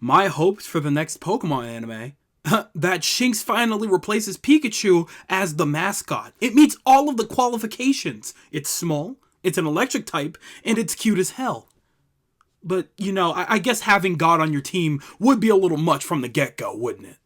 My hopes for the next Pokemon anime? That Shinx finally replaces Pikachu as the mascot. It meets all of the qualifications. It's small, it's an electric type, and it's cute as hell. But, you know, I guess having God on your team would be a little much from the get-go, wouldn't it?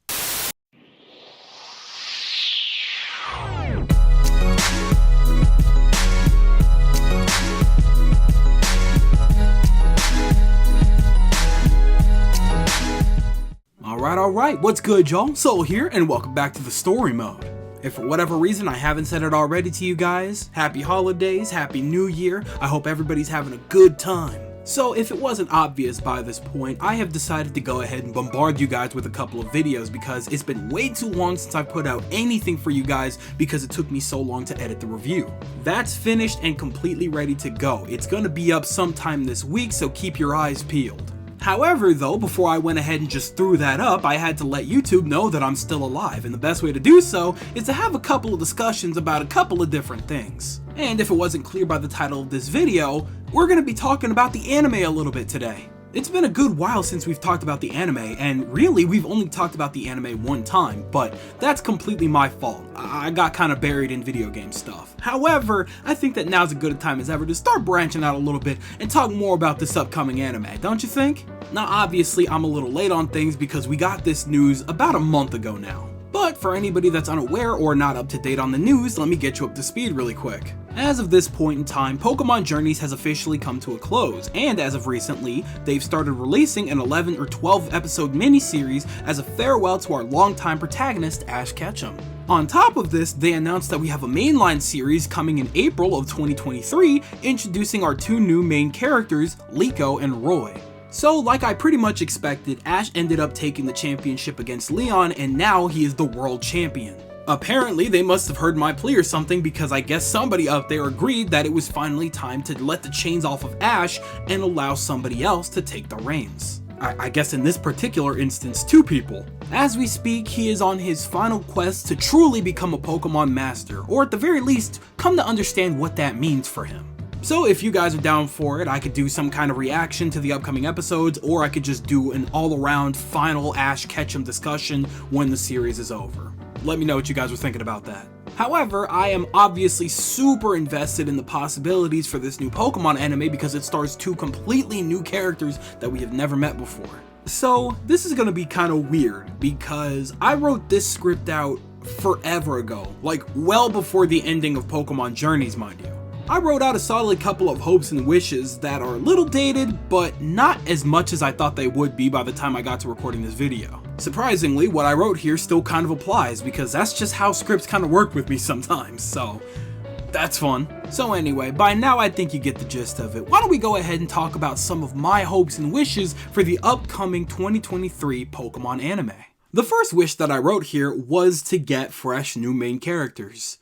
Alright, what's good, y'all? Soul here, and welcome back to the story mode. If for whatever reason I haven't said it already to you guys, happy holidays, happy new year, I hope everybody's having a good time. So if it wasn't obvious by this point, I have decided to go ahead and bombard you guys with a couple of videos because it's been way too long since I put out anything for you guys because it took me so long to edit the review. That's finished and completely ready to go. It's gonna be up sometime this week, so keep your eyes peeled. However though, before I went ahead and just threw that up, I had to let YouTube know that I'm still alive, and the best way to do so is to have a couple of discussions about a couple of different things. And if it wasn't clear by the title of this video, we're going to be talking about the anime a little bit today. It's been a good while since we've talked about the anime, and really we've only talked about the anime one time, but that's completely my fault. I got kind of buried in video game stuff. However, I think that now's as good a time as ever to start branching out a little bit and talk more about this upcoming anime, don't you think? Now obviously I'm a little late on things because we got this news about a month ago now. But for anybody that's unaware or not up to date on the news, let me get you up to speed really quick. As of this point in time, Pokemon Journeys has officially come to a close, and as of recently, they've started releasing an 11 or 12 episode miniseries as a farewell to our longtime protagonist, Ash Ketchum. On top of this, they announced that we have a mainline series coming in April of 2023, introducing our two new main characters, Liko and Roy. So, like I pretty much expected, Ash ended up taking the championship against Leon, and now he is the world champion. Apparently, they must have heard my plea or something because I guess somebody out there agreed that it was finally time to let the chains off of Ash and allow somebody else to take the reins. I guess in this particular instance, two people. As we speak, he is on his final quest to truly become a Pokemon master, or at the very least, come to understand what that means for him. So if you guys are down for it, I could do some kind of reaction to the upcoming episodes, or I could just do an all-around final Ash Ketchum discussion when the series is over. Let me know what you guys were thinking about that. However, I am obviously super invested in the possibilities for this new Pokemon anime because it stars two completely new characters that we have never met before. So this is gonna be kind of weird because I wrote this script out forever ago, like well before the ending of Pokemon Journeys, mind you. I wrote out a solid couple of hopes and wishes that are a little dated, but not as much as I thought they would be by the time I got to recording this video. Surprisingly, what I wrote here still kind of applies because that's just how scripts kind of work with me sometimes, so that's fun. So anyway, by now I think you get the gist of it. Why don't we go ahead and talk about some of my hopes and wishes for the upcoming 2023 Pokemon anime. The first wish that I wrote here was to get fresh new main characters.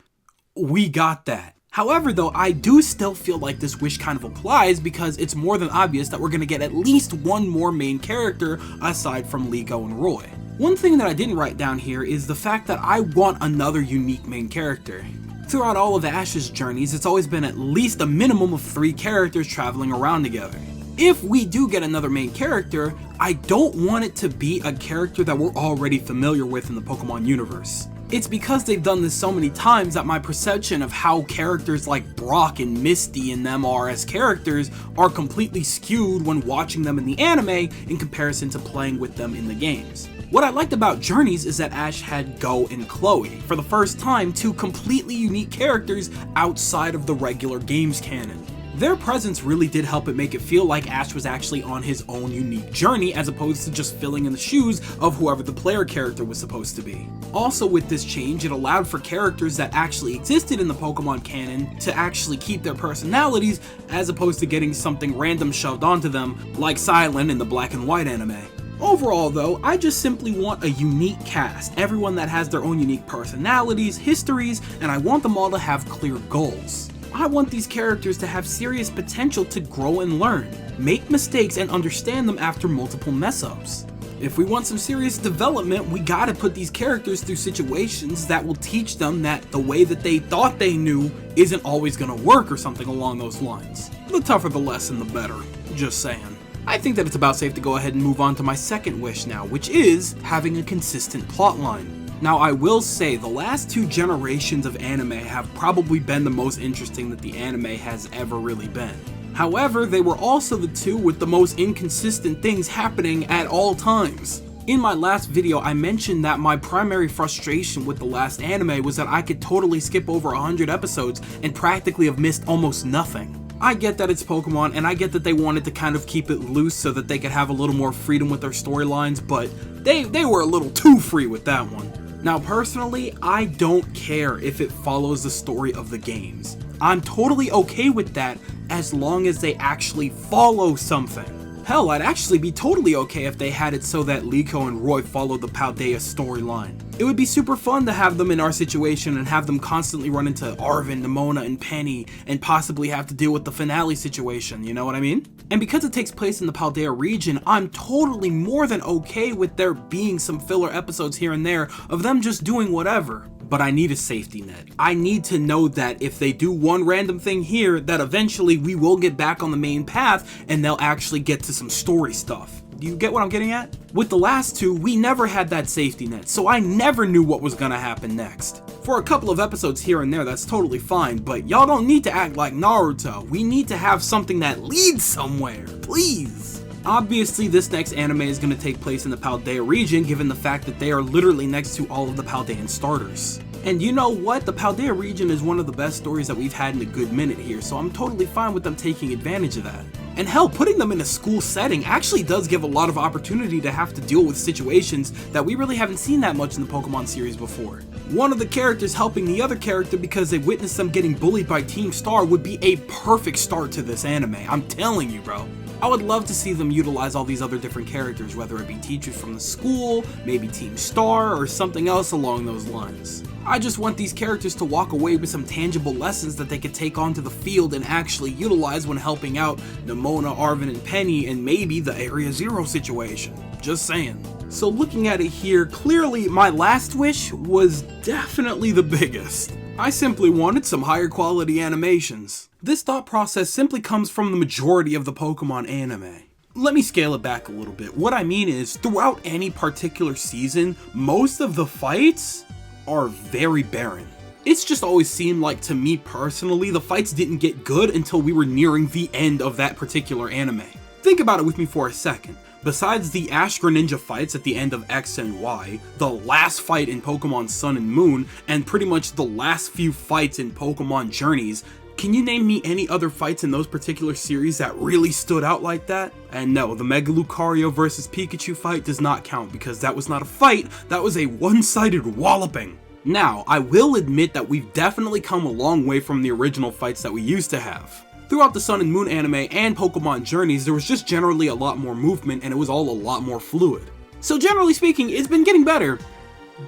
We got that. However though, I do still feel like this wish kind of applies because it's more than obvious that we're going to get at least one more main character aside from Liko and Roy. One thing that I didn't write down here is the fact that I want another unique main character. Throughout all of Ash's journeys, it's always been at least a minimum of 3 characters traveling around together. If we do get another main character, I don't want it to be a character that we're already familiar with in the Pokemon universe. It's because they've done this so many times that my perception of how characters like Brock and Misty and them are as characters are completely skewed when watching them in the anime in comparison to playing with them in the games. What I liked about Journeys is that Ash had Go and Chloe, for the first time 2 completely unique characters outside of the regular games canon. Their presence really did help it make it feel like Ash was actually on his own unique journey as opposed to just filling in the shoes of whoever the player character was supposed to be. Also with this change, it allowed for characters that actually existed in the Pokemon canon to actually keep their personalities as opposed to getting something random shoved onto them like Silent in the Black and White anime. Overall though, I just simply want a unique cast, everyone that has their own unique personalities, histories, and I want them all to have clear goals. I want these characters to have serious potential to grow and learn, make mistakes and understand them after multiple mess-ups. If we want some serious development, we gotta put these characters through situations that will teach them that the way that they thought they knew isn't always gonna work or something along those lines. The tougher the lesson, the better. Just saying. I think that it's about safe to go ahead and move on to my second wish now, which is having a consistent plotline. Now, I will say the last 2 generations of anime have probably been the most interesting that the anime has ever really been. However, they were also the 2 with the most inconsistent things happening at all times. In my last video, I mentioned that my primary frustration with the last anime was that I could totally skip over 100 episodes and practically have missed almost nothing. I get that it's Pokemon, and I get that they wanted to kind of keep it loose so that they could have a little more freedom with their storylines, but they were a little too free with that one. Now personally, I don't care if it follows the story of the games. I'm totally okay with that as long as they actually follow something. Hell, I'd actually be totally okay if they had it so that Liko and Roy followed the Paldea storyline. It would be super fun to have them in our situation and have them constantly run into Arven, Nemona, and Penny, and possibly have to deal with the finale situation, you know what I mean? And because it takes place in the Paldea region, I'm totally more than okay with there being some filler episodes here and there of them just doing whatever. But I need a safety net. I need to know that if they do one random thing here, that eventually we will get back on the main path and they'll actually get to some story stuff. Do you get what I'm getting at? With the last 2, we never had that safety net, so I never knew what was gonna happen next. For a couple of episodes here and there, that's totally fine, but y'all don't need to act like Naruto. We need to have something that leads somewhere, please. Obviously, this next anime is going to take place in the Paldea region, given the fact that they are literally next to all of the Paldean starters. And you know what? The Paldea region is one of the best stories that we've had in a good minute here, so I'm totally fine with them taking advantage of that. And hell, putting them in a school setting actually does give a lot of opportunity to have to deal with situations that we really haven't seen that much in the Pokemon series before. One of the characters helping the other character because they witnessed them getting bullied by Team Star would be a perfect start to this anime, I'm telling you, bro. I would love to see them utilize all these other different characters, whether it be teachers from the school, maybe Team Star, or something else along those lines. I just want these characters to walk away with some tangible lessons that they could take onto the field and actually utilize when helping out Nemona, Arven, and Penny, and maybe the Area Zero situation. Just saying. So looking at it here, clearly my last wish was definitely the biggest. I simply wanted some higher quality animations. This thought process simply comes from the majority of the Pokemon anime. Let me scale it back a little bit. What I mean is, throughout any particular season, most of the fights are very barren. It's just always seemed like, to me personally, the fights didn't get good until we were nearing the end of that particular anime. Think about it with me for a second. Besides the Ash Greninja fights at the end of X and Y, the last fight in Pokemon Sun and Moon, and pretty much the last few fights in Pokemon Journeys, can you name me any other fights in those particular series that really stood out like that? And no, the Mega Lucario vs Pikachu fight does not count because that was not a fight, that was a one-sided walloping. Now, I will admit that we've definitely come a long way from the original fights that we used to have. Throughout the Sun and Moon anime and Pokemon Journeys, there was just generally a lot more movement and it was all a lot more fluid. So generally speaking, it's been getting better,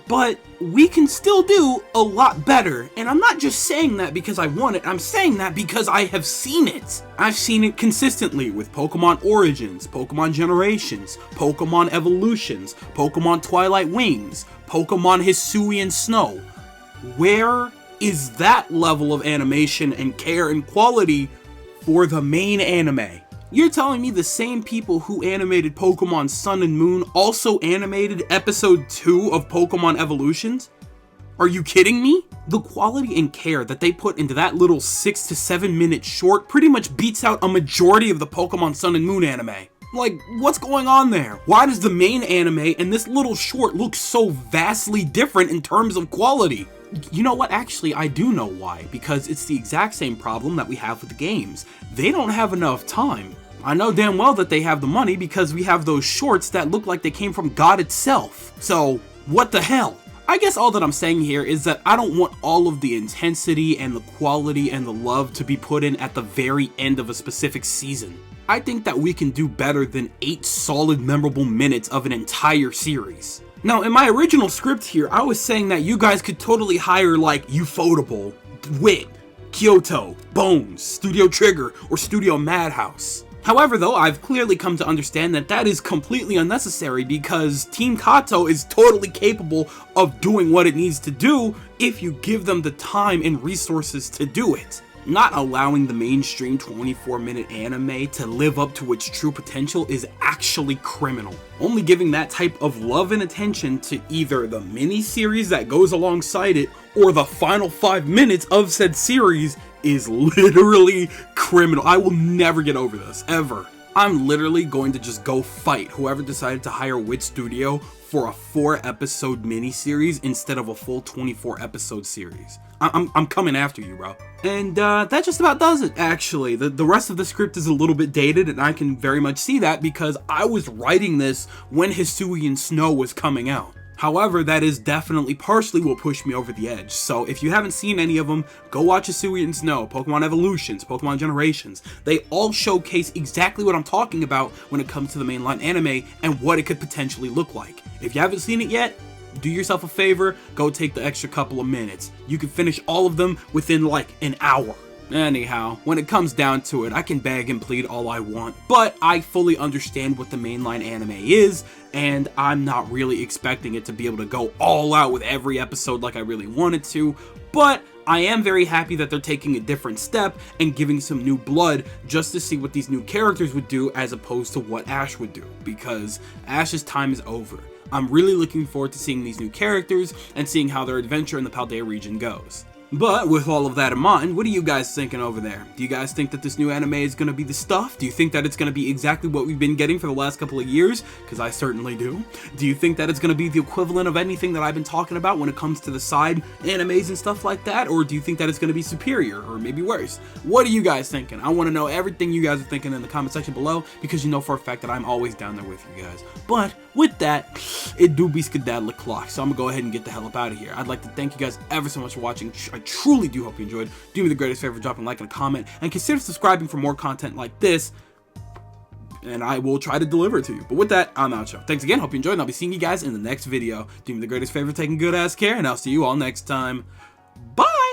but we can still do a lot better. And I'm not just saying that because I want it, I'm saying that because I have seen it. I've seen it consistently with Pokemon Origins, Pokemon Generations, Pokemon Evolutions, Pokemon Twilight Wings, Pokemon Hisuian Snow. Where is that level of animation and care and quality for the main anime? You're telling me the same people who animated Pokemon Sun and Moon also animated episode 2 of Pokemon Evolutions? Are you kidding me? The quality and care that they put into that little 6 to 7 minute short pretty much beats out a majority of the Pokemon Sun and Moon anime. Like, what's going on there? Why does the main anime and this little short look so vastly different in terms of quality? You know what, actually I do know why, because it's the exact same problem that we have with the games. They don't have enough time. I know damn well that they have the money because we have those shorts that look like they came from God itself. So, what the hell? I guess all that I'm saying here is that I don't want all of the intensity and the quality and the love to be put in at the very end of a specific season. I think that we can do better than 8 solid memorable minutes of an entire series. Now, in my original script here, I was saying that you guys could totally hire like Ufotable, Wit, Kyoto, Bones, Studio Trigger, or Studio Madhouse. However though, I've clearly come to understand that that is completely unnecessary because Team Kato is totally capable of doing what it needs to do if you give them the time and resources to do it. Not allowing the mainstream 24-minute anime to live up to its true potential is actually criminal. Only giving that type of love and attention to either the mini-series that goes alongside it or the final 5 minutes of said series is literally criminal. I will never get over this, ever. I'm literally going to just go fight whoever decided to hire Wit Studio for a 4-episode miniseries instead of a full 24-episode series. I'm coming after you, bro. And that just about does it, actually. The rest of the script is a little bit dated, and I can very much see that because I was writing this when Hisuian Snow was coming out. However, that is definitely partially what pushed me over the edge. So if you haven't seen any of them, go watch Hisuian Snow, Pokemon Evolutions, Pokemon Generations. They all showcase exactly what I'm talking about when it comes to the mainline anime and what it could potentially look like. If you haven't seen it yet, do yourself a favor, go take the extra couple of minutes. You can finish all of them within like an hour. Anyhow, when it comes down to it, I can beg and plead all I want, but I fully understand what the mainline anime is, and I'm not really expecting it to be able to go all out with every episode like I really wanted to, but I am very happy that they're taking a different step and giving some new blood just to see what these new characters would do as opposed to what Ash would do, because Ash's time is over. I'm really looking forward to seeing these new characters and seeing how their adventure in the Paldea region goes. But with all of that in mind, what are you guys thinking over there? Do you guys think that this new anime is going to be the stuff? Do you think that it's going to be exactly what we've been getting for the last couple of years? Because I certainly do. Do you think that it's going to be the equivalent of anything that I've been talking about when it comes to the side animes and stuff like that? Or do you think that it's going to be superior or maybe worse? What are you guys thinking? I want to know everything you guys are thinking in the comment section below, because you know for a fact that I'm always down there with you guys. But with that, it do be skedaddle o'clock, so I'm going to go ahead and get the hell up out of here. I'd like to thank you guys ever so much for watching. I truly do hope you enjoyed. Do me the greatest favor, dropping a like and a comment, and consider subscribing for more content like this, and I will try to deliver it to you. But with that, I'm out, y'all. Thanks again, hope you enjoyed, and I'll be seeing you guys in the next video. Do me the greatest favor, taking good ass care, and I'll see you all next time. Bye!